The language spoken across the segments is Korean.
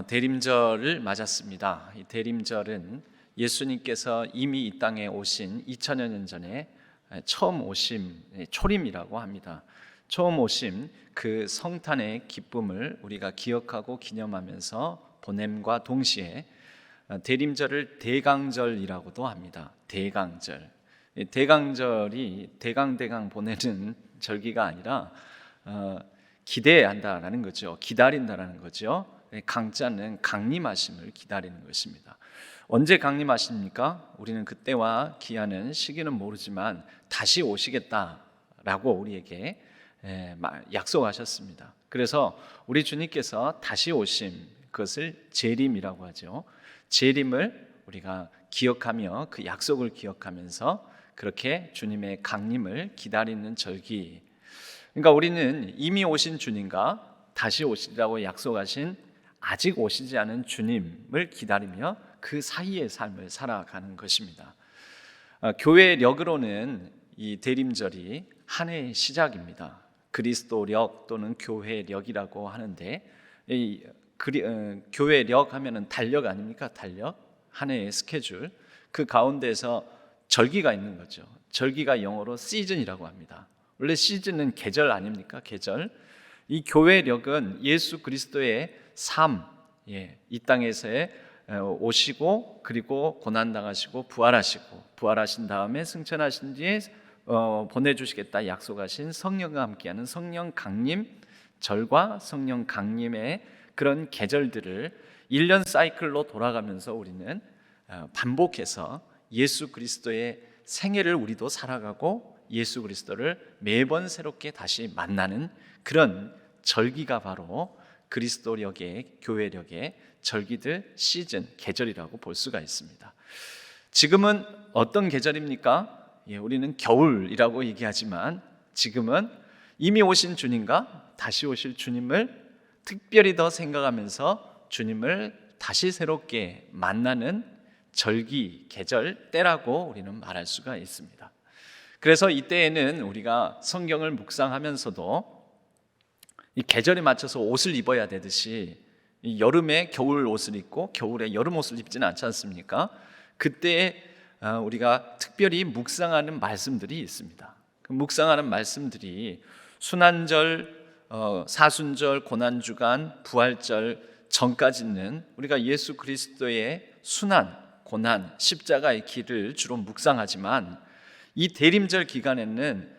대림절을 맞았습니다. 이 대림절은 예수님께서 이미 이 땅에 오신 2000여 년 전에 처음 오심, 초림이라고 합니다. 처음 오심, 그 성탄의 기쁨을 우리가 기억하고 기념하면서 보냄과 동시에 대림절을 대강절이라고도 합니다. 대강절. 대강절이 대강 보내는 절기가 아니라 기대한다라는 거죠. 기다린다라는 거죠. 강자는 강림하심을 기다리는 것입니다. 언제 강림하십니까? 우리는 그때와 기한은 시기는 모르지만 다시 오시겠다라고 우리에게 약속하셨습니다. 그래서 우리 주님께서 다시 오심, 그것을 재림이라고 하죠. 재림을 우리가 기억하며 그 약속을 기억하면서 그렇게 주님의 강림을 기다리는 절기. 그러니까 우리는 이미 오신 주님과 다시 오시리라고 약속하신 아직 오시지 않은 주님을 기다리며 그 사이의 삶을 살아가는 것입니다. 교회력으로는 이 대림절이 한 해의 시작입니다. 그리스도력 또는 교회력이라고 하는데, 교회력 하면은 달력 아닙니까? 달력, 한 해의 스케줄. 그 가운데서 절기가 있는 거죠. 절기가 영어로 시즌이라고 합니다. 원래 시즌은 계절 아닙니까? 계절. 이 교회력은 예수 그리스도의 삶, 이 땅에서의 오시고 그리고 고난당하시고 부활하신 다음에 승천하신 뒤에 보내주시겠다 약속하신 성령과 함께하는 성령 강림 절과 성령 강림의 그런 계절들을 1년 사이클로 돌아가면서 우리는 반복해서 예수 그리스도의 생애를 우리도 살아가고 예수 그리스도를 매번 새롭게 다시 만나는 그런 절기가 바로 그리스도력의 교회력의 절기들 시즌, 계절이라고 볼 수가 있습니다. 지금은 어떤 계절입니까? 우리는 겨울이라고 얘기하지만 지금은 이미 오신 주님과 다시 오실 주님을 특별히 더 생각하면서 주님을 다시 새롭게 만나는 절기, 계절, 때라고 우리는 말할 수가 있습니다. 그래서 이때에는 우리가 성경을 묵상하면서도 이 계절에 맞춰서 옷을 입어야 되듯이 여름에 겨울 옷을 입고 겨울에 여름 옷을 입지는 않지 않습니까? 그때 우리가 특별히 묵상하는 말씀들이 있습니다. 그 묵상하는 말씀들이 순환절, 사순절, 고난주간, 부활절 전까지는 우리가 예수 그리스도의 순환, 고난, 십자가의 길을 주로 묵상하지만 이 대림절 기간에는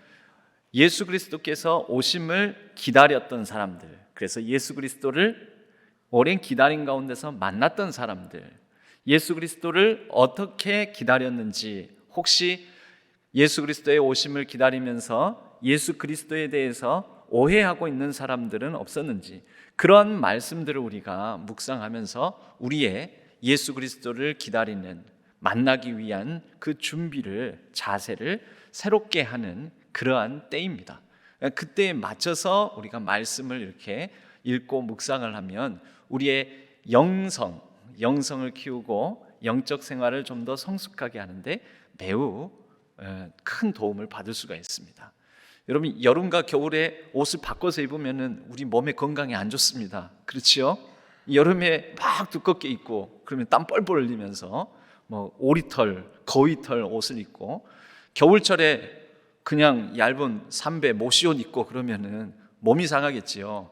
예수 그리스도께서 오심을 기다렸던 사람들, 그래서 예수 그리스도를 오랜 기다림 가운데서 만났던 사람들, 예수 그리스도를 어떻게 기다렸는지, 혹시 예수 그리스도의 오심을 기다리면서 예수 그리스도에 대해서 오해하고 있는 사람들은 없었는지, 그런 말씀들을 우리가 묵상하면서 우리의 예수 그리스도를 기다리는, 만나기 위한 그 준비를, 자세를 새롭게 하는 그러한 때입니다. 그때에 맞춰서 우리가 말씀을 이렇게 읽고 묵상을 하면 우리의 영성을 키우고 영적 생활을 좀 더 성숙하게 하는데 매우 큰 도움을 받을 수가 있습니다. 여러분, 여름과 겨울에 옷을 바꿔서 입으면 우리 몸에 건강에 안 좋습니다. 그렇지요? 여름에 막 두껍게 입고 그러면 땀 뻘뻘 흘리면서 오리털, 거위털 옷을 입고, 겨울철에 그냥 얇은 삼배 모시옷 입고 그러면은 몸이 상하겠지요.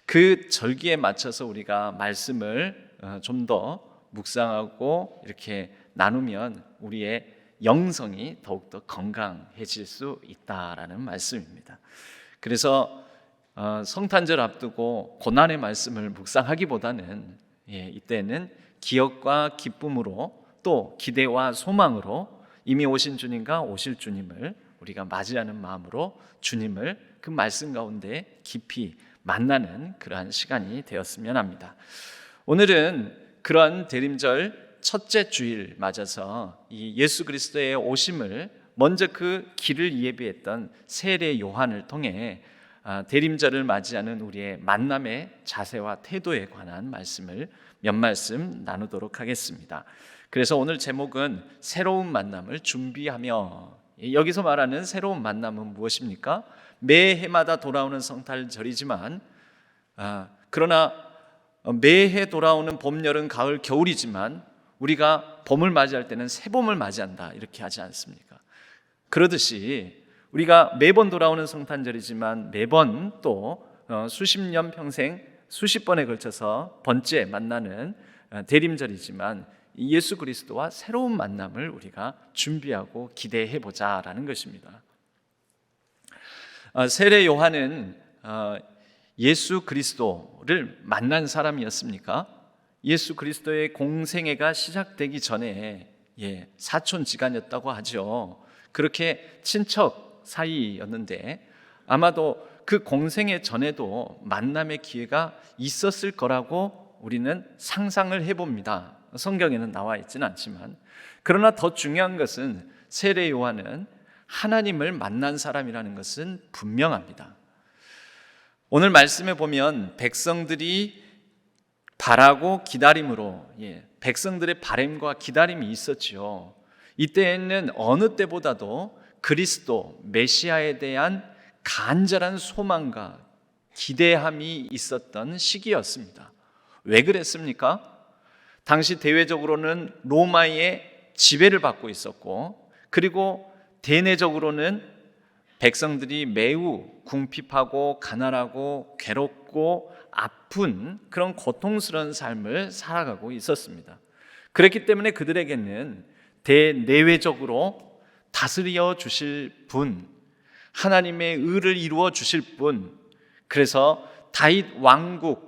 그 절기에 맞춰서 우리가 말씀을 좀 더 묵상하고 이렇게 나누면 우리의 영성이 더욱더 건강해질 수 있다라는 말씀입니다. 그래서 성탄절 앞두고 고난의 말씀을 묵상하기보다는 이때는 기억과 기쁨으로 또 기대와 소망으로 이미 오신 주님과 오실 주님을 우리가 맞이하는 마음으로 주님을 그 말씀 가운데 깊이 만나는 그러한 시간이 되었으면 합니다. 오늘은 그러한 대림절 첫째 주일 맞아서 이 예수 그리스도의 오심을 먼저 그 길을 예비했던 세례 요한을 통해 대림절을 맞이하는 우리의 만남의 자세와 태도에 관한 말씀을 몇 말씀 나누도록 하겠습니다. 그래서 오늘 제목은 새로운 만남을 준비하며, 여기서 말하는 새로운 만남은 무엇입니까? 매 해마다 돌아오는 성탄절이지만 그러나 매해 돌아오는 봄, 여름, 가을, 겨울이지만 우리가 봄을 맞이할 때는 새봄을 맞이한다 이렇게 하지 않습니까? 그러듯이 우리가 매번 돌아오는 성탄절이지만 매번 또 수십 년 평생 수십 번에 걸쳐서 번째 만나는 대림절이지만 예수 그리스도와 새로운 만남을 우리가 준비하고 기대해 보자라는 것입니다. 세례 요한은 예수 그리스도를 만난 사람이었습니까? 예수 그리스도의 공생애가 시작되기 전에 사촌지간이었다고 하죠. 그렇게 친척 사이였는데 아마도 그 공생애 전에도 만남의 기회가 있었을 거라고 우리는 상상을 해봅니다. 성경에는 나와 있지는 않지만, 그러나 더 중요한 것은 세례 요한은 하나님을 만난 사람이라는 것은 분명합니다. 오늘 말씀에 보면 백성들이 바라고 기다림으로, 백성들의 바람과 기다림이 있었지요. 이때에는 어느 때보다도 그리스도 메시아에 대한 간절한 소망과 기대함이 있었던 시기였습니다. 왜 그랬습니까? 당시 대외적으로는 로마의 지배를 받고 있었고, 그리고 대내적으로는 백성들이 매우 궁핍하고 가난하고 괴롭고 아픈 그런 고통스러운 삶을 살아가고 있었습니다. 그렇기 때문에 그들에게는 대내외적으로 다스려 주실 분, 하나님의 의를 이루어 주실 분, 그래서 다윗 왕국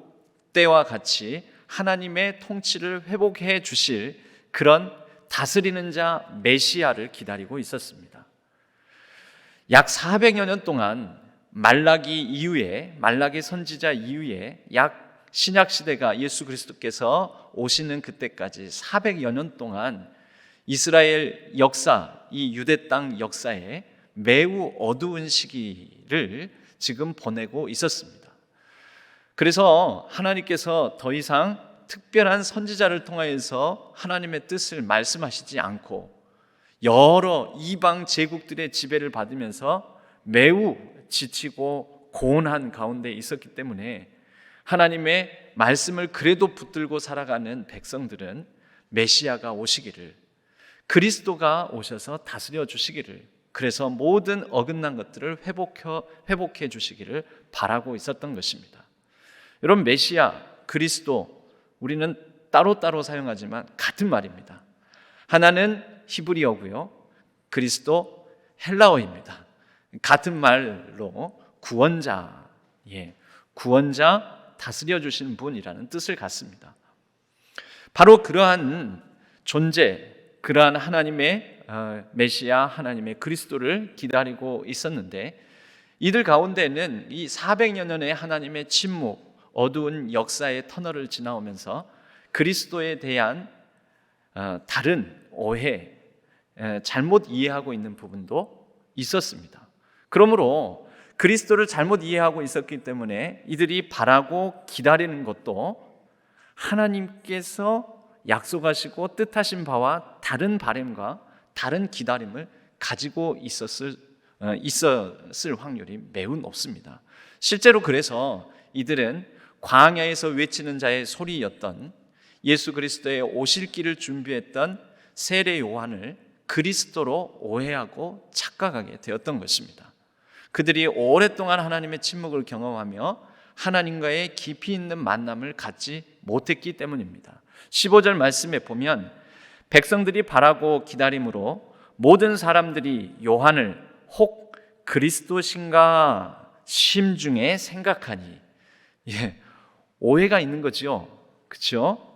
때와 같이 하나님의 통치를 회복해 주실 그런 다스리는 자 메시아를 기다리고 있었습니다. 약 400여 년 동안 말라기 선지자 이후에 약 신약 시대가 예수 그리스도께서 오시는 그때까지 400여 년 동안 이스라엘 역사, 이 유대 땅 역사에 매우 어두운 시기를 지금 보내고 있었습니다. 그래서 하나님께서 더 이상 특별한 선지자를 통하여서 하나님의 뜻을 말씀하시지 않고 여러 이방 제국들의 지배를 받으면서 매우 지치고 고온한 가운데 있었기 때문에 하나님의 말씀을 그래도 붙들고 살아가는 백성들은 메시아가 오시기를, 그리스도가 오셔서 다스려 주시기를, 그래서 모든 어긋난 것들을 회복해 주시기를 바라고 있었던 것입니다. 여러분, 메시아, 그리스도, 우리는 따로따로 사용하지만 같은 말입니다. 하나는 히브리어고요, 그리스도 헬라어입니다. 같은 말로 구원자, 구원자, 다스려 주시는 분이라는 뜻을 갖습니다. 바로 그러한 존재, 그러한 하나님의 메시아, 하나님의 그리스도를 기다리고 있었는데, 이들 가운데는 이 400여 년의 하나님의 침묵, 어두운 역사의 터널을 지나오면서 그리스도에 대한 다른 오해, 잘못 이해하고 있는 부분도 있었습니다. 그러므로 그리스도를 잘못 이해하고 있었기 때문에 이들이 바라고 기다리는 것도 하나님께서 약속하시고 뜻하신 바와 다른 바람과 다른 기다림을 가지고 있었을 확률이 매우 높습니다. 실제로 그래서 이들은 광야에서 외치는 자의 소리였던 예수 그리스도의 오실 길을 준비했던 세례 요한을 그리스도로 오해하고 착각하게 되었던 것입니다. 그들이 오랫동안 하나님의 침묵을 경험하며 하나님과의 깊이 있는 만남을 갖지 못했기 때문입니다. 15절 말씀에 보면 백성들이 바라고 기다림으로 모든 사람들이 요한을 혹 그리스도신가 심중에 생각하니, 오해가 있는 거죠. 그렇죠?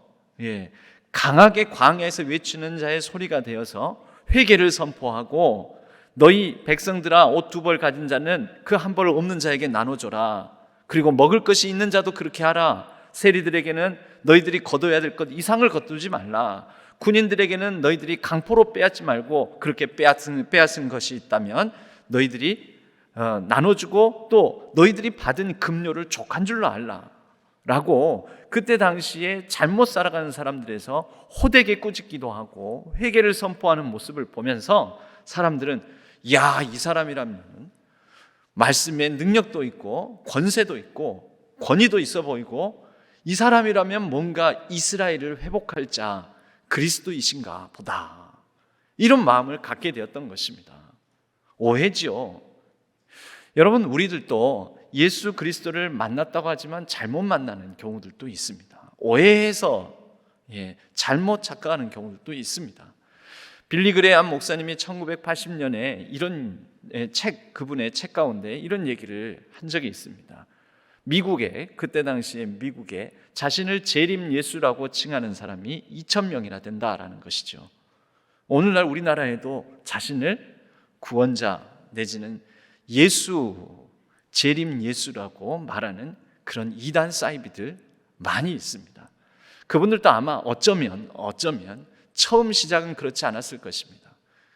강하게 광야에서 외치는 자의 소리가 되어서 회개를 선포하고, 너희 백성들아, 옷 2벌 가진 자는 그 1벌을 없는 자에게 나눠줘라. 그리고 먹을 것이 있는 자도 그렇게 하라. 세리들에게는 너희들이 거둬야 될 것 이상을 거두지 말라. 군인들에게는 너희들이 강포로 빼앗지 말고, 그렇게 빼앗은 것이 있다면 너희들이 나눠주고, 또 너희들이 받은 급료를 족한 줄로 알라 라고, 그때 당시에 잘못 살아가는 사람들에서 호되게 꾸짖기도 하고 회개를 선포하는 모습을 보면서 사람들은 이 사람이라면 말씀에 능력도 있고 권세도 있고 권위도 있어 보이고 이 사람이라면 뭔가 이스라엘을 회복할 자 그리스도이신가 보다, 이런 마음을 갖게 되었던 것입니다. 오해지요. 여러분, 우리들도 예수 그리스도를 만났다고 하지만 잘못 만나는 경우들도 있습니다. 오해해서 잘못 착각하는 경우들도 있습니다. 빌리 그레이엄 목사님이 1980년에 이런 그분의 책 가운데 이런 얘기를 한 적이 있습니다. 그때 당시에 미국에 자신을 재림 예수라고 칭하는 사람이 2,000명이나 된다라는 것이죠. 오늘날 우리나라에도 자신을 구원자 내지는 예수, 재림 예수라고 말하는 그런 이단 사이비들 많이 있습니다. 그분들도 아마 어쩌면 처음 시작은 그렇지 않았을 것입니다.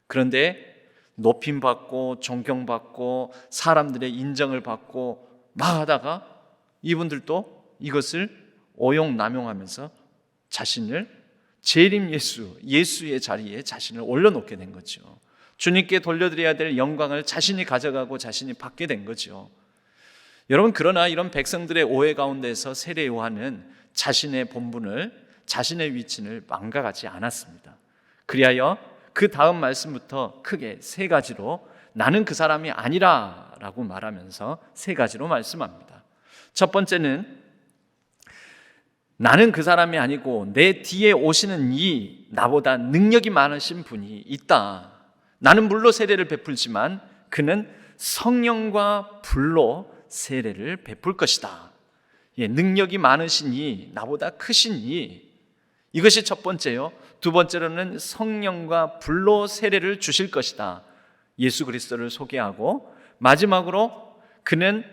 그런데 높임받고 존경받고 사람들의 인정을 받고 막 하다가 이분들도 이것을 오용남용하면서 자신을 재림 예수의 자리에 자신을 올려놓게 된 거죠. 주님께 돌려드려야 될 영광을 자신이 가져가고 자신이 받게 된 거죠. 여러분, 그러나 이런 백성들의 오해 가운데서 세례 요한은 자신의 본분을, 자신의 위치를 망각하지 않았습니다. 그리하여 그 다음 말씀부터 크게 세 가지로 나는 그 사람이 아니라 라고 말하면서 세 가지로 말씀합니다. 첫 번째는 나는 그 사람이 아니고 내 뒤에 오시는 이 나보다 능력이 많으신 분이 있다. 나는 물로 세례를 베풀지만 그는 성령과 불로 세례를 베풀 것이다. 능력이 많으시니 나보다 크시니, 이것이 첫 번째요. 두 번째로는 성령과 불로 세례를 주실 것이다. 예수 그리스도를 소개하고, 마지막으로 그는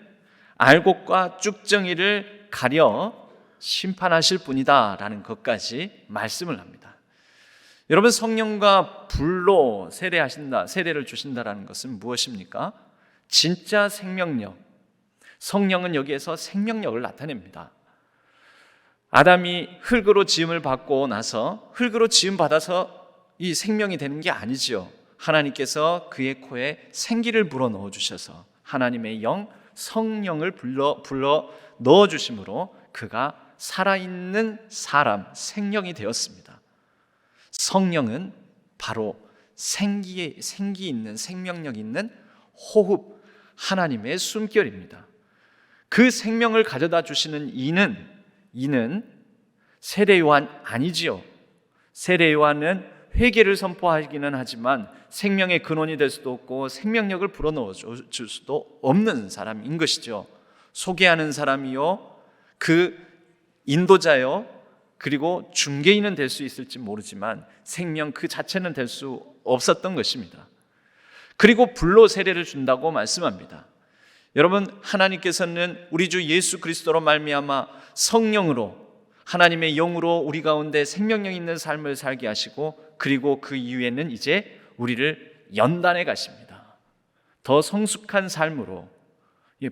알곡과 쭉정이를 가려 심판하실 분이다 라는 것까지 말씀을 합니다. 여러분, 성령과 불로 세례를 주신다라는 것은 무엇입니까? 진짜 생명력. 성령은 여기에서 생명력을 나타냅니다. 아담이 흙으로 지음을 받고 나서 흙으로 지음 받아서 이 생명이 되는 게 아니지요. 하나님께서 그의 코에 생기를 불어 넣어 주셔서 하나님의 영 성령을 불러 넣어 주심으로 그가 살아있는 사람, 생명이 되었습니다. 성령은 바로 생기 있는, 생명력 있는 호흡, 하나님의 숨결입니다. 그 생명을 가져다 주시는 이는 세례 요한 아니지요. 세례 요한은 회개를 선포하기는 하지만 생명의 근원이 될 수도 없고 생명력을 불어넣어 줄 수도 없는 사람인 것이죠. 소개하는 사람이요, 그 인도자요, 그리고 중개인은 될 수 있을지 모르지만 생명 그 자체는 될 수 없었던 것입니다. 그리고 불로 세례를 준다고 말씀합니다. 여러분, 하나님께서는 우리 주 예수 그리스도로 말미암아 성령으로, 하나님의 영으로 우리 가운데 생명력 있는 삶을 살게 하시고, 그리고 그 이후에는 이제 우리를 연단해 가십니다. 더 성숙한 삶으로.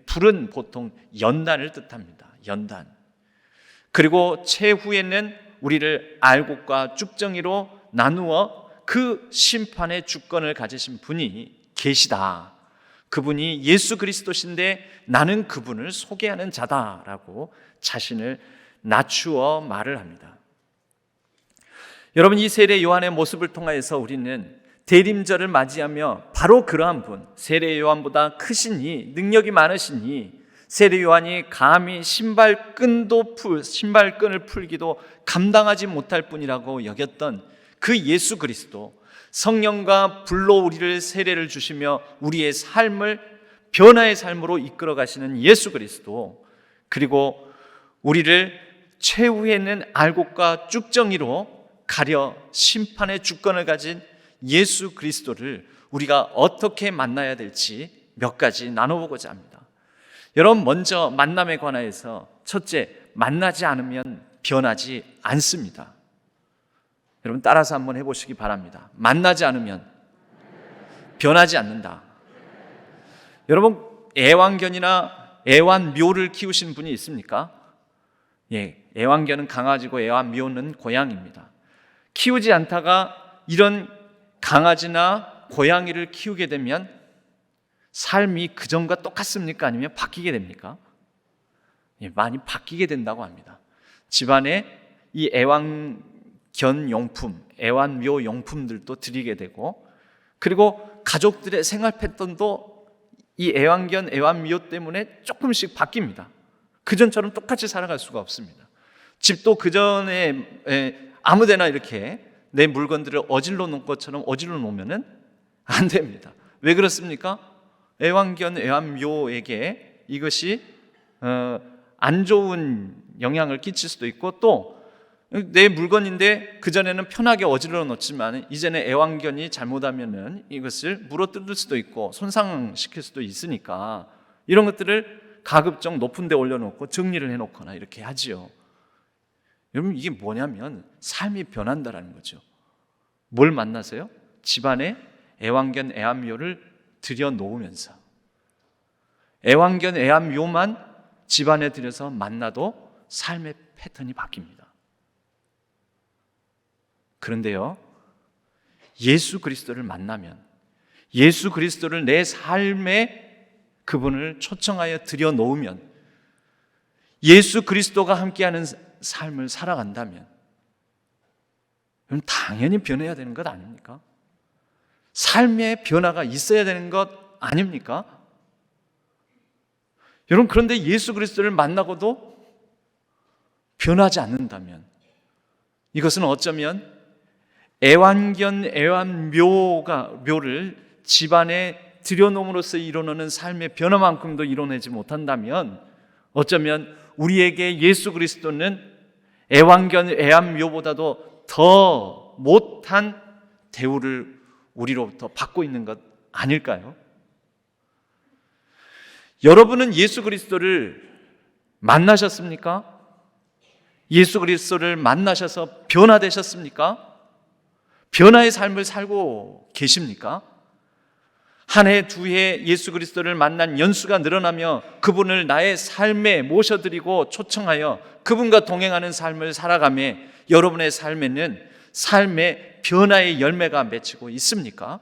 불은 보통 연단을 뜻합니다. 연단. 그리고 최후에는 우리를 알곡과 쭉정이로 나누어 그 심판의 주권을 가지신 분이 계시다. 그분이 예수 그리스도신데 나는 그분을 소개하는 자다라고 자신을 낮추어 말을 합니다. 여러분, 이 세례 요한의 모습을 통하여서 우리는 대림절을 맞이하며 바로 그러한 분, 세례 요한보다 크시니, 능력이 많으시니, 세례 요한이 감히 신발끈을 풀기도 감당하지 못할 뿐이라고 여겼던 그 예수 그리스도, 성령과 불로 우리를 세례를 주시며 우리의 삶을 변화의 삶으로 이끌어 가시는 예수 그리스도, 그리고 우리를 최후에는 알곡과 쭉정이로 가려 심판의 주권을 가진 예수 그리스도를 우리가 어떻게 만나야 될지 몇 가지 나눠보고자 합니다. 여러분, 먼저 만남에 관하여서 첫째, 만나지 않으면 변하지 않습니다. 여러분, 따라서 한번 해보시기 바랍니다. 만나지 않으면 변하지 않는다. 여러분, 애완견이나 애완묘를 키우신 분이 있습니까? 애완견은 강아지고 애완묘는 고양이입니다. 키우지 않다가 이런 강아지나 고양이를 키우게 되면 삶이 그전과 똑같습니까? 아니면 바뀌게 됩니까? 많이 바뀌게 된다고 합니다. 집안에 이 애완견 용품, 애완묘 용품들도 드리게 되고, 그리고 가족들의 생활 패턴도 이 애완견, 애완묘 때문에 조금씩 바뀝니다. 그전처럼 똑같이 살아갈 수가 없습니다. 집도 그전에 아무데나 이렇게 내 물건들을 어질러 놓은 것처럼 어질러 놓으면 안 됩니다. 왜 그렇습니까? 애완견, 애완묘에게 이것이 안 좋은 영향을 끼칠 수도 있고, 또 내 물건인데 그전에는 편하게 어질러 놓지만 이제는 애완견이 잘못하면은 이것을 물어뜯을 수도 있고 손상시킬 수도 있으니까 이런 것들을 가급적 높은 데 올려놓고 정리를 해놓거나 이렇게 하지요. 여러분, 이게 뭐냐면 삶이 변한다라는 거죠. 뭘 만나세요? 집안에 애완견, 애완묘를 들여놓으면서, 애완견, 애완묘만 집안에 들여서 만나도 삶의 패턴이 바뀝니다. 그런데요, 예수 그리스도를 만나면, 예수 그리스도를 내 삶에 그분을 초청하여 들여놓으면, 예수 그리스도가 함께하는 삶을 살아간다면 당연히 변해야 되는 것 아닙니까? 삶의 변화가 있어야 되는 것 아닙니까? 여러분, 그런데 예수 그리스도를 만나고도 변하지 않는다면 이것은 어쩌면 애완견, 애완묘를 집안에 들여놓음으로써 이뤄내는 삶의 변화만큼도 이뤄내지 못한다면 어쩌면 우리에게 예수 그리스도는 애완견, 애완묘보다도 더 못한 대우를 우리로부터 받고 있는 것 아닐까요? 여러분은 예수 그리스도를 만나셨습니까? 예수 그리스도를 만나셔서 변화되셨습니까? 변화의 삶을 살고 계십니까? 한 해, 두 해 예수 그리스도를 만난 연수가 늘어나며 그분을 나의 삶에 모셔드리고 초청하여 그분과 동행하는 삶을 살아가며 여러분의 삶에는 삶의 변화의 열매가 맺히고 있습니까?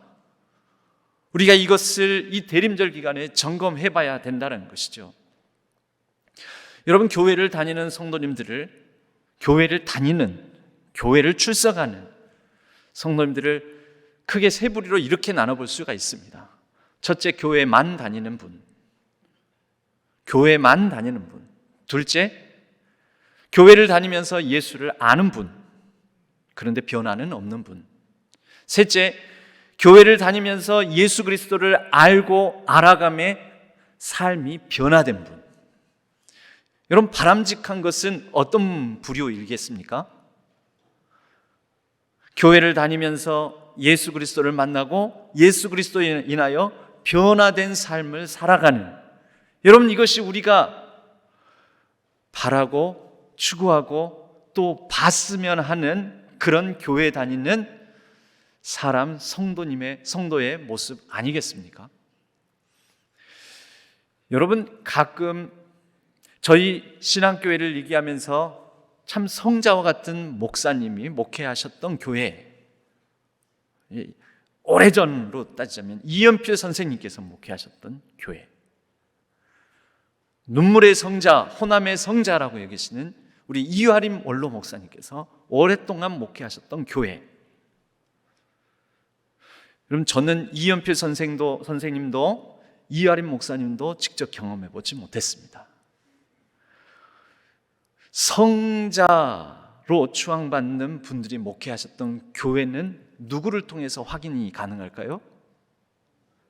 우리가 이것을 이 대림절 기간에 점검해 봐야 된다는 것이죠. 여러분, 교회를 다니는 성도님들을, 교회를 출석하는 성도님들을 크게 세 부류로 이렇게 나눠볼 수가 있습니다. 첫째, 교회만 다니는 분. 교회만 다니는 분. 둘째, 교회를 다니면서 예수를 아는 분. 그런데 변화는 없는 분. 셋째, 교회를 다니면서 예수 그리스도를 알고 알아가며 삶이 변화된 분. 여러분, 바람직한 것은 어떤 부류이겠습니까? 교회를 다니면서 예수 그리스도를 만나고 예수 그리스도에 인하여 변화된 삶을 살아가는, 여러분, 이것이 우리가 바라고 추구하고 또 봤으면 하는 그런 교회 다니는 사람, 성도의 모습 아니겠습니까? 여러분, 가끔 저희 신앙교회를 얘기하면서 참 성자와 같은 목사님이 목회하셨던 교회, 오래전으로 따지자면 이연필 선생님께서 목회하셨던 교회, 눈물의 성자, 호남의 성자라고 여기시는 우리 이화림 원로 목사님께서 오랫동안 목회하셨던 교회. 그럼 저는 이연필 선생님도 이화림 목사님도 직접 경험해 보지 못했습니다. 성자로 추앙받는 분들이 목회하셨던 교회는 누구를 통해서 확인이 가능할까요?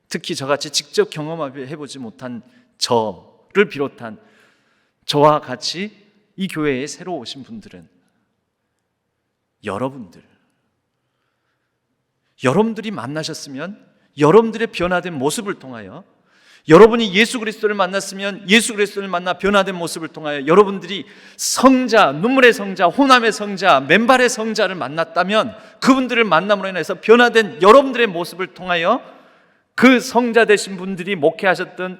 특히 저같이 직접 경험해 보지 못한 저를 비롯한 저와 같이 이 교회에 새로 오신 분들은 여러분들이 만나셨으면 여러분들의 변화된 모습을 통하여, 여러분이 예수 그리스도를 만났으면 예수 그리스도를 만나 변화된 모습을 통하여 여러분들이 성자, 눈물의 성자, 호남의 성자, 맨발의 성자를 만났다면 그분들을 만남으로 인해서 변화된 여러분들의 모습을 통하여 그 성자 되신 분들이 목회하셨던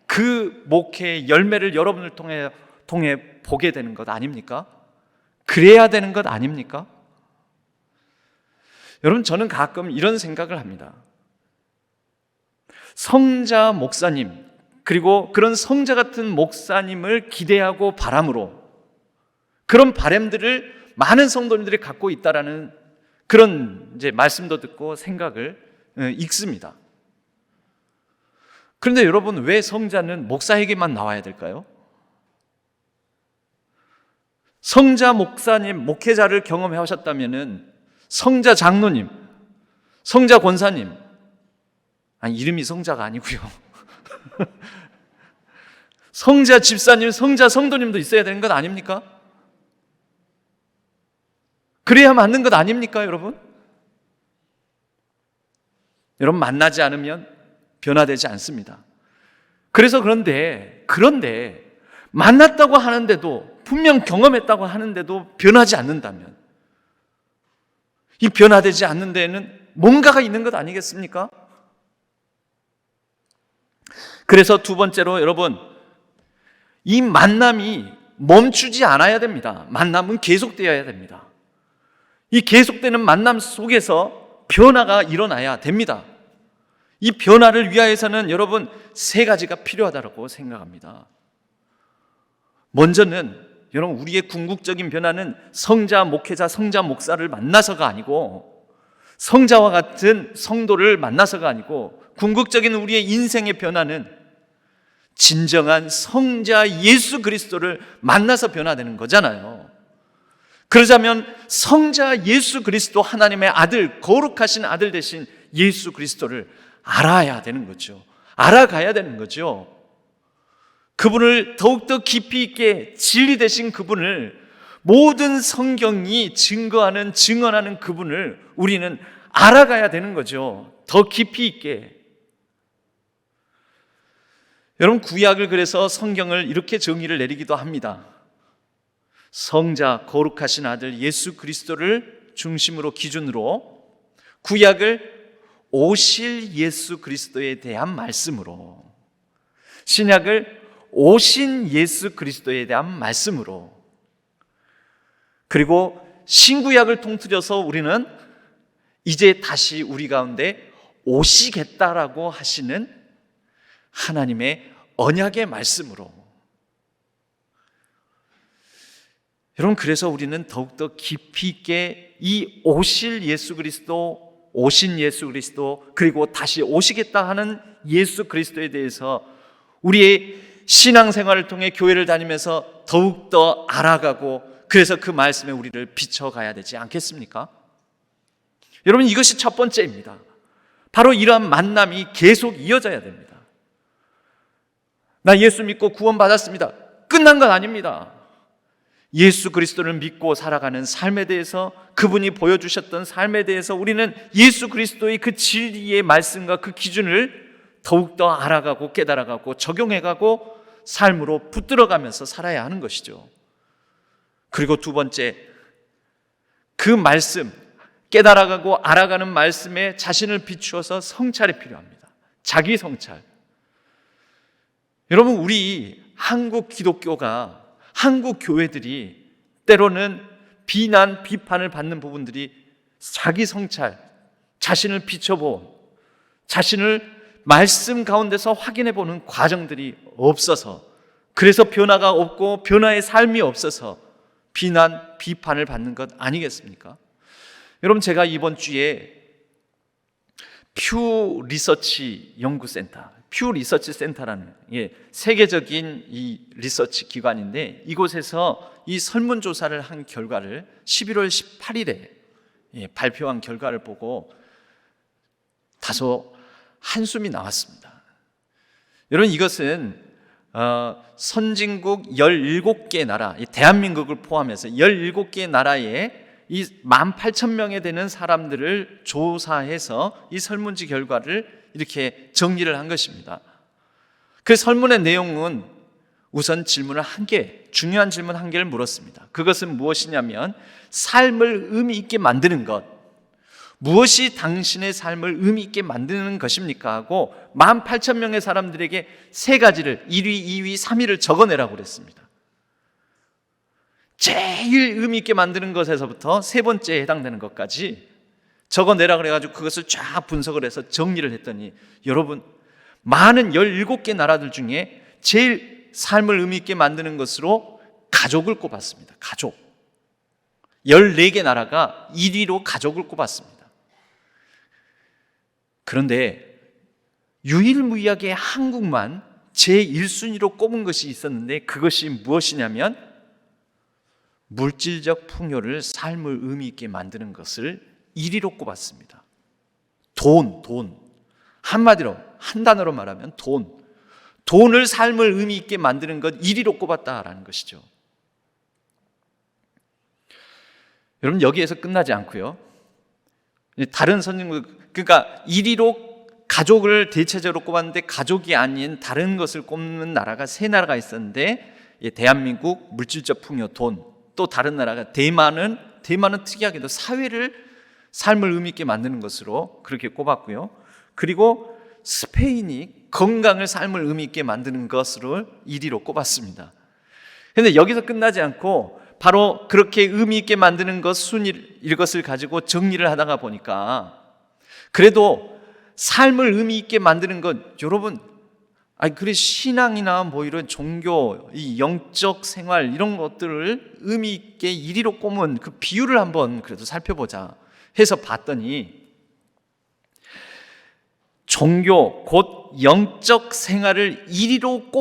그 목회의 열매를 여러분을 통해 보게 되는 것 아닙니까? 그래야 되는 것 아닙니까? 여러분, 저는 가끔 이런 생각을 합니다. 성자 목사님, 그리고 그런 성자 같은 목사님을 기대하고 바람으로 그런 바램들을 많은 성도님들이 갖고 있다라는 그런 이제 말씀도 듣고 생각을 읽습니다. 그런데 여러분, 왜 성자는 목사에게만 나와야 될까요? 성자 목사님, 목회자를 경험해 하셨다면은 성자 장로님, 성자 권사님, 아니 이름이 성자가 아니고요. 성자 집사님, 성자 성도님도 있어야 되는 것 아닙니까? 그래야 맞는 것 아닙니까, 여러분? 여러분, 만나지 않으면 변화되지 않습니다. 그래서 그런데 만났다고 하는데도, 분명 경험했다고 하는데도 변하지 않는다면, 이 변화되지 않는 데에는 뭔가가 있는 것 아니겠습니까? 그래서 두 번째로 여러분, 이 만남이 멈추지 않아야 됩니다. 만남은 계속되어야 됩니다. 이 계속되는 만남 속에서 변화가 일어나야 됩니다. 이 변화를 위하여서는 여러분, 세 가지가 필요하다고 생각합니다. 먼저는 여러분, 우리의 궁극적인 변화는 성자, 목회자, 성자, 목사를 만나서가 아니고, 성자와 같은 성도를 만나서가 아니고, 궁극적인 우리의 인생의 변화는 진정한 성자 예수 그리스도를 만나서 변화되는 거잖아요. 그러자면 성자 예수 그리스도, 하나님의 아들, 거룩하신 아들 되신 예수 그리스도를 알아야 되는 거죠. 알아가야 되는 거죠. 그분을 더욱더 깊이 있게, 진리 되신 그분을, 모든 성경이 증언하는 그분을 우리는 알아가야 되는 거죠. 더 깊이 있게. 여러분, 구약을 그래서 성경을 이렇게 정의를 내리기도 합니다. 성자, 거룩하신 아들 예수 그리스도를 중심으로, 기준으로, 구약을 오실 예수 그리스도에 대한 말씀으로, 신약을 오신 예수 그리스도에 대한 말씀으로, 그리고 신구약을 통틀어서 우리는 이제 다시 우리 가운데 오시겠다라고 하시는 하나님의 언약의 말씀으로. 여러분, 그래서 우리는 더욱더 깊이 있게 이 오실 예수 그리스도, 오신 예수 그리스도, 그리고 다시 오시겠다 하는 예수 그리스도에 대해서 우리의 신앙생활을 통해 교회를 다니면서 더욱더 알아가고, 그래서 그 말씀에 우리를 비춰가야 되지 않겠습니까? 여러분, 이것이 첫 번째입니다. 바로 이러한 만남이 계속 이어져야 됩니다. 나 예수 믿고 구원받았습니다. 끝난 건 아닙니다. 예수 그리스도를 믿고 살아가는 삶에 대해서, 그분이 보여주셨던 삶에 대해서 우리는 예수 그리스도의 그 진리의 말씀과 그 기준을 더욱더 알아가고 깨달아가고 적용해가고 삶으로 붙들어가면서 살아야 하는 것이죠. 그리고 두 번째, 그 말씀, 깨달아가고 알아가는 말씀에 자신을 비추어서 성찰이 필요합니다. 자기 성찰. 여러분, 우리 한국 기독교가, 한국 교회들이 때로는 비난, 비판을 받는 부분들이 자기 성찰, 자신을 비춰본, 자신을 말씀 가운데서 확인해 보는 과정들이 없어서, 그래서 변화가 없고 변화의 삶이 없어서 비난, 비판을 받는 것 아니겠습니까? 여러분, 제가 이번 주에 퓨 리서치 연구센터, 퓨 리서치 센터라는 세계적인 이 리서치 기관인데, 이곳에서 이 설문조사를 한 결과를 11월 18일에 발표한 결과를 보고 다소 한숨이 나왔습니다. 여러분, 이것은 선진국 17개 나라, 대한민국을 포함해서 17개 나라의 이 18,000명에 되는 사람들을 조사해서 이 설문지 결과를 이렇게 정리를 한 것입니다. 그 설문의 내용은 우선 질문을 중요한 질문 한 개를 물었습니다. 그것은 무엇이냐면, 삶을 의미 있게 만드는 것, 무엇이 당신의 삶을 의미 있게 만드는 것입니까? 하고 18,000명의 사람들에게 세 가지를, 1위, 2위, 3위를 적어내라고 그랬습니다. 제일 의미 있게 만드는 것에서부터 세 번째에 해당되는 것까지 적어내라 그래가지고 그것을 쫙 분석을 해서 정리를 했더니, 여러분, 많은 17개 나라들 중에 제일 삶을 의미 있게 만드는 것으로 가족을 꼽았습니다. 가족. 14개 나라가 1위로 가족을 꼽았습니다. 그런데 유일무이하게 한국만 제1순위로 꼽은 것이 있었는데 그것이 무엇이냐면 물질적 풍요를 삶을 의미 있게 만드는 것을 1위로 꼽았습니다. 돈. 한마디로, 한 단어로 말하면 돈을 삶을 의미 있게 만드는 것 1위로 꼽았다라는 것이죠. 여러분, 여기에서 끝나지 않고요. 다른 선진국, 그러니까 1위로 가족을 대체적으로 꼽았는데 가족이 아닌 다른 것을 꼽는 나라가 3나라가 있었는데, 대한민국 물질적 풍요, 돈, 또 다른 나라가 대만은 특이하게도 사회를 삶을 의미 있게 만드는 것으로 그렇게 꼽았고요. 그리고 스페인이 건강을 삶을 의미 있게 만드는 것으로 1위로 꼽았습니다. 그런데 여기서 끝나지 않고 바로 그렇게 의미 있게 만드는 것 순위 이것을 가지고 정리를 하다가 보니까 그래도 삶을 의미 있게 만드는 것, 여러분, 그래 신앙이나 뭐 이런 종교, 이 영적 생활 이런 것들을 의미 있게 1위로 꼽은 그 비율을 한번 그래도 살펴보자 해서 봤더니 종교 곧 영적 생활을 1위로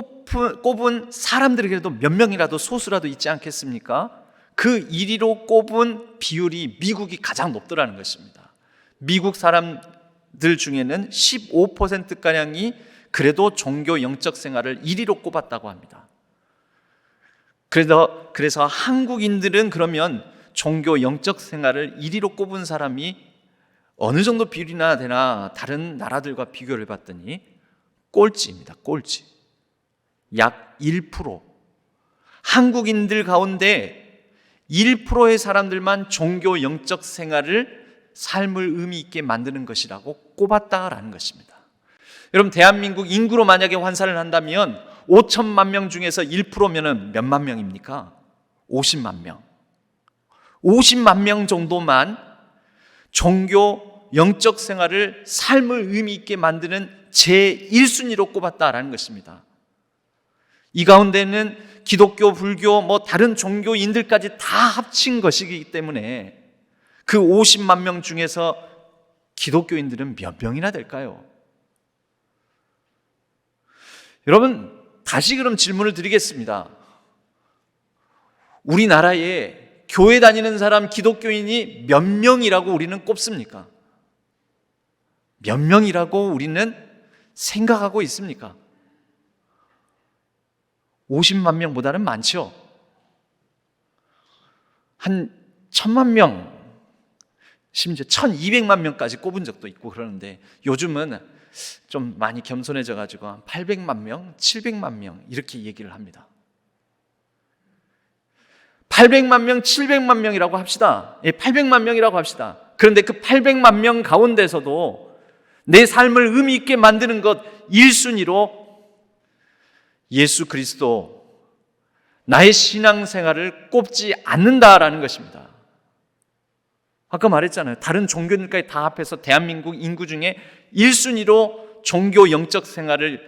꼽은 사람들이 그래도 몇 명이라도 소수라도 있지 않겠습니까? 그 1위로 꼽은 비율이 미국이 가장 높더라는 것입니다. 미국 사람들 중에는 15%가량이 그래도 종교 영적 생활을 1위로 꼽았다고 합니다. 그래서 한국인들은 그러면 종교 영적 생활을 1위로 꼽은 사람이 어느 정도 비율이나 되나 다른 나라들과 비교를 해봤더니 꼴찌입니다. 꼴찌. 약 1%. 한국인들 가운데 1%의 사람들만 종교 영적 생활을 삶을 의미 있게 만드는 것이라고 꼽았다라는 것입니다. 여러분, 대한민국 인구로 만약에 환산을 한다면 5천만 명 중에서 1%면은 몇만 명입니까? 50만 명. 50만 명 정도만 종교 영적 생활을 삶을 의미 있게 만드는 제1순위로 꼽았다라는 것입니다. 이 가운데는 기독교, 불교, 다른 종교인들까지 다 합친 것이기 때문에 그 50만 명 중에서 기독교인들은 몇 명이나 될까요? 여러분, 다시 그럼 질문을 드리겠습니다. 우리나라에 교회 다니는 사람 기독교인이 몇 명이라고 우리는 꼽습니까? 몇 명이라고 우리는 생각하고 있습니까? 50만 명보다는 많죠. 한 1000만 명, 심지어 1200만 명까지 꼽은 적도 있고 그러는데 요즘은 좀 많이 겸손해져 가지고 한 800만 명, 700만 명 이렇게 얘기를 합니다. 800만 명, 700만 명이라고 합시다. 800만 명이라고 합시다. 그런데 그 800만 명 가운데서도 내 삶을 의미 있게 만드는 것 1순위로 예수 그리스도, 나의 신앙생활을 꼽지 않는다라는 것입니다. 아까 말했잖아요. 다른 종교들까지 다 합해서 대한민국 인구 중에 1순위로 종교 영적 생활을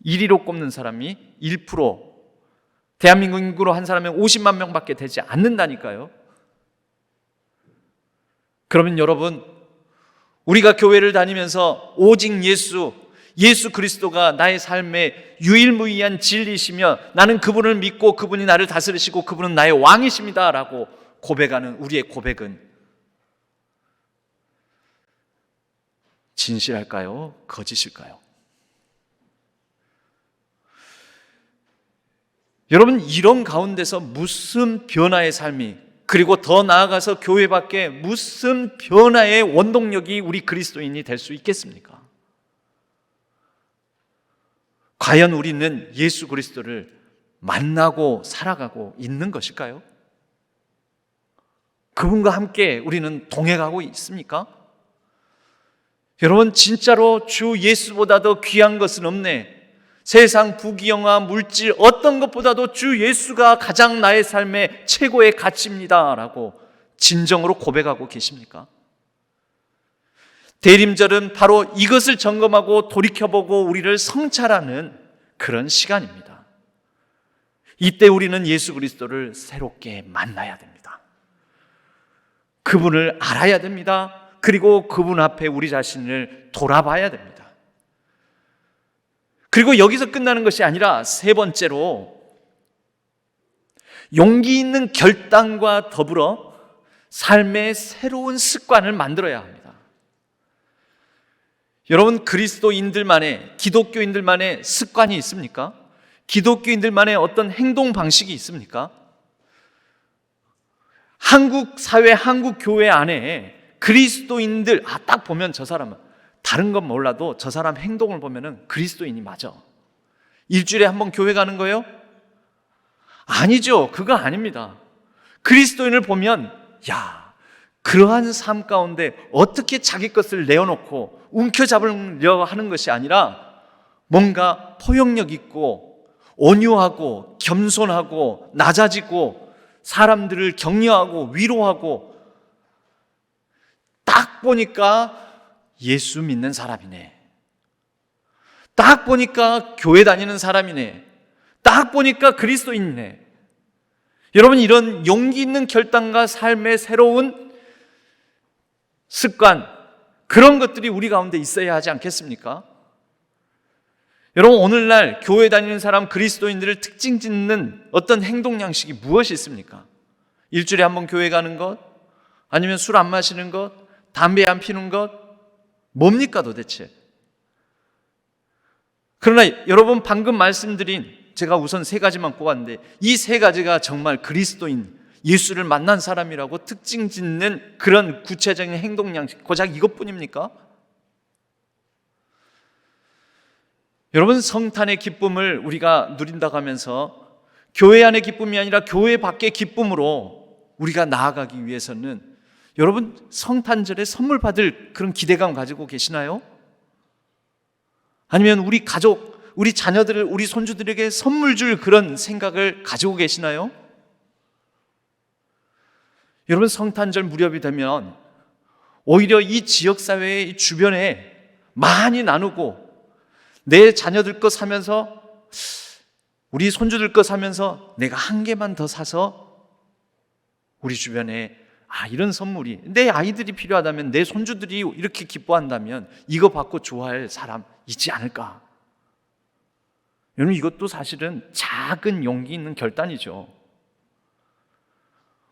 1위로 꼽는 사람이 1%, 대한민국 인구로 한 사람은 50만 명밖에 되지 않는다니까요. 그러면 여러분, 우리가 교회를 다니면서 오직 예수 그리스도가 나의 삶의 유일무이한 진리이시며 나는 그분을 믿고 그분이 나를 다스리시고 그분은 나의 왕이십니다 라고 고백하는 우리의 고백은 진실할까요? 거짓일까요? 여러분, 이런 가운데서 무슨 변화의 삶이, 그리고 더 나아가서 교회 밖에 무슨 변화의 원동력이 우리 그리스도인이 될 수 있겠습니까? 과연 우리는 예수 그리스도를 만나고 살아가고 있는 것일까요? 그분과 함께 우리는 동행하고 있습니까? 여러분, 진짜로 주 예수보다도 귀한 것은 없네. 세상 부귀영화, 물질 어떤 것보다도 주 예수가 가장 나의 삶의 최고의 가치입니다 라고 진정으로 고백하고 계십니까? 대림절은 바로 이것을 점검하고 돌이켜보고 우리를 성찰하는 그런 시간입니다. 이때 우리는 예수 그리스도를 새롭게 만나야 됩니다. 그분을 알아야 됩니다. 그리고 그분 앞에 우리 자신을 돌아봐야 됩니다. 그리고 여기서 끝나는 것이 아니라 세 번째로 용기 있는 결단과 더불어 삶의 새로운 습관을 만들어야 합니다. 여러분, 그리스도인들만의, 기독교인들만의 습관이 있습니까? 기독교인들만의 어떤 행동 방식이 있습니까? 한국 사회, 한국 교회 안에 그리스도인들, 딱 보면 저 사람은 다른 건 몰라도 저 사람 행동을 보면은 그리스도인이 맞아. 일주일에 한 번 교회 가는 거예요? 아니죠. 그거 아닙니다. 그리스도인을 보면 그러한 삶 가운데 어떻게 자기 것을 내어놓고 움켜잡으려 하는 것이 아니라 뭔가 포용력 있고 온유하고 겸손하고 낮아지고 사람들을 격려하고 위로하고, 딱 보니까 예수 믿는 사람이네, 딱 보니까 교회 다니는 사람이네, 딱 보니까 그리스도인이네. 여러분, 이런 용기 있는 결단과 삶의 새로운 습관, 그런 것들이 우리 가운데 있어야 하지 않겠습니까? 여러분, 오늘날 교회 다니는 사람, 그리스도인들을 특징 짓는 어떤 행동 양식이 무엇이 있습니까? 일주일에 한 번 교회 가는 것? 아니면 술 안 마시는 것? 담배 안 피는 것? 뭡니까 도대체? 그러나 여러분, 방금 말씀드린, 제가 우선 세 가지만 꼽았는데 이 세 가지가 정말 그리스도인, 예수를 만난 사람이라고 특징 짓는 그런 구체적인 행동 양식, 고작 이것뿐입니까? 여러분, 성탄의 기쁨을 우리가 누린다고 하면서 교회 안의 기쁨이 아니라 교회 밖의 기쁨으로 우리가 나아가기 위해서는, 여러분, 성탄절에 선물 받을 그런 기대감 가지고 계시나요? 아니면 우리 가족, 우리 자녀들을, 우리 손주들에게 선물 줄 그런 생각을 가지고 계시나요? 여러분, 성탄절 무렵이 되면 오히려 이 지역사회의 주변에 많이 나누고, 내 자녀들 거 사면서, 우리 손주들 거 사면서 내가 한 개만 더 사서 우리 주변에 이런 선물이, 내 아이들이 필요하다면, 내 손주들이 이렇게 기뻐한다면 이거 받고 좋아할 사람 있지 않을까? 여러분, 이것도 사실은 작은 용기 있는 결단이죠.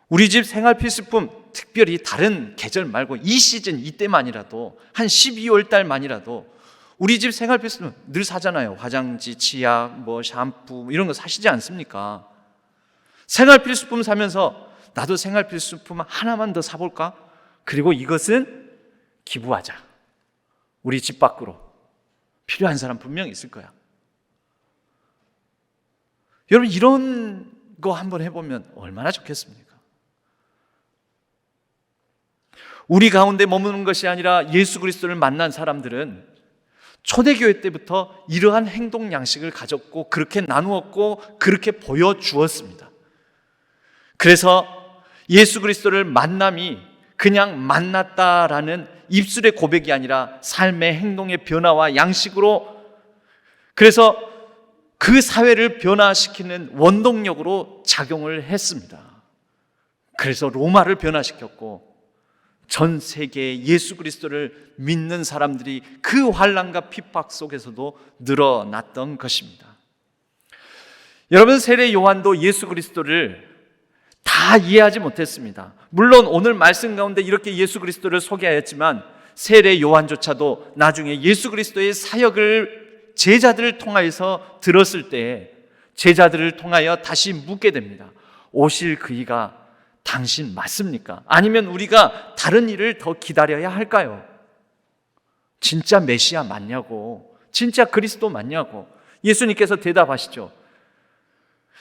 우리 집 생활 필수품, 특별히 다른 계절 말고 이 시즌, 이때만이라도, 한 12월 달만이라도 우리 집 생활 필수품 늘 사잖아요. 화장지, 치약, 샴푸 이런 거 사시지 않습니까? 생활 필수품 사면서 나도 생활 필수품 하나만 더 사볼까? 그리고 이것은 기부하자. 우리 집 밖으로. 필요한 사람 분명히 있을 거야. 여러분, 이런 거 한번 해보면 얼마나 좋겠습니까? 우리 가운데 머무는 것이 아니라 예수 그리스도를 만난 사람들은 초대교회 때부터 이러한 행동 양식을 가졌고, 그렇게 나누었고, 그렇게 보여주었습니다. 그래서 예수 그리스도를 만남이 그냥 만났다라는 입술의 고백이 아니라 삶의 행동의 변화와 양식으로, 그래서 그 사회를 변화시키는 원동력으로 작용을 했습니다. 그래서 로마를 변화시켰고, 전 세계에 예수 그리스도를 믿는 사람들이 그 환난과 핍박 속에서도 늘어났던 것입니다. 여러분, 세례 요한도 예수 그리스도를 다 이해하지 못했습니다. 물론 오늘 말씀 가운데 이렇게 예수 그리스도를 소개하였지만 세례 요한조차도 나중에 예수 그리스도의 사역을 제자들을 통하여서 들었을 때 제자들을 통하여 다시 묻게 됩니다. 오실 그이가 당신 맞습니까? 아니면 우리가 다른 일을 더 기다려야 할까요? 진짜 메시아 맞냐고, 진짜 그리스도 맞냐고. 예수님께서 대답하시죠.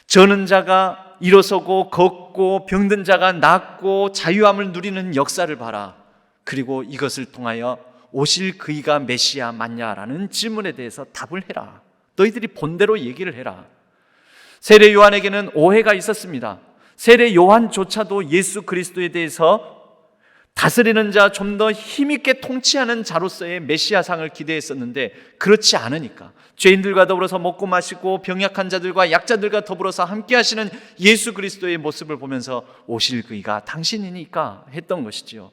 저는 자가 일어서고 걷고 병든 자가 낫고 자유함을 누리는 역사를 봐라. 그리고 이것을 통하여 오실 그이가 메시아 맞냐라는 질문에 대해서 답을 해라. 너희들이 본대로 얘기를 해라. 세례 요한에게는 오해가 있었습니다. 세례 요한조차도 예수 그리스도에 대해서 다스리는 자, 좀 더 힘있게 통치하는 자로서의 메시아상을 기대했었는데 그렇지 않으니까 죄인들과 더불어서 먹고 마시고 병약한 자들과 약자들과 더불어서 함께 하시는 예수 그리스도의 모습을 보면서 오실 그이가 당신이니까 했던 것이지요.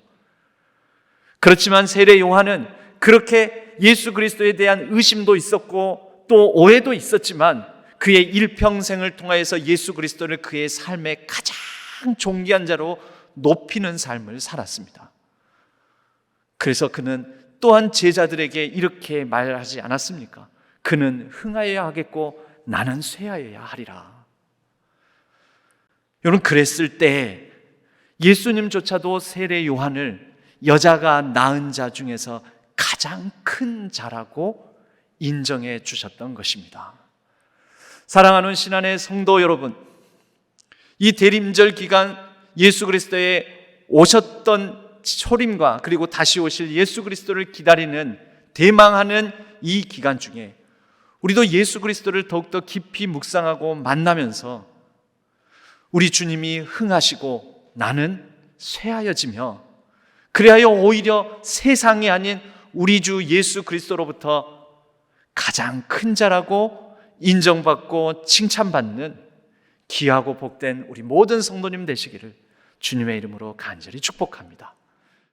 그렇지만 세례 요한은 그렇게 예수 그리스도에 대한 의심도 있었고 또 오해도 있었지만 그의 일평생을 통하여서 예수 그리스도를 그의 삶의 가장 존귀한 자로 높이는 삶을 살았습니다. 그래서 그는 또한 제자들에게 이렇게 말하지 않았습니까? 그는 흥하여야 하겠고 나는 쇠하여야 하리라. 여러분, 그랬을 때 예수님조차도 세례 요한을 여자가 낳은 자 중에서 가장 큰 자라고 인정해 주셨던 것입니다. 사랑하는 신안의 성도 여러분, 이 대림절 기간 예수 그리스도의 오셨던 초림과 그리고 다시 오실 예수 그리스도를 기다리는 대망하는 이 기간 중에 우리도 예수 그리스도를 더욱더 깊이 묵상하고 만나면서 우리 주님이 흥하시고 나는 쇠하여지며 그리하여 오히려 세상이 아닌 우리 주 예수 그리스도로부터 가장 큰 자라고 인정받고 칭찬받는 귀하고 복된 우리 모든 성도님 되시기를 주님의 이름으로 간절히 축복합니다.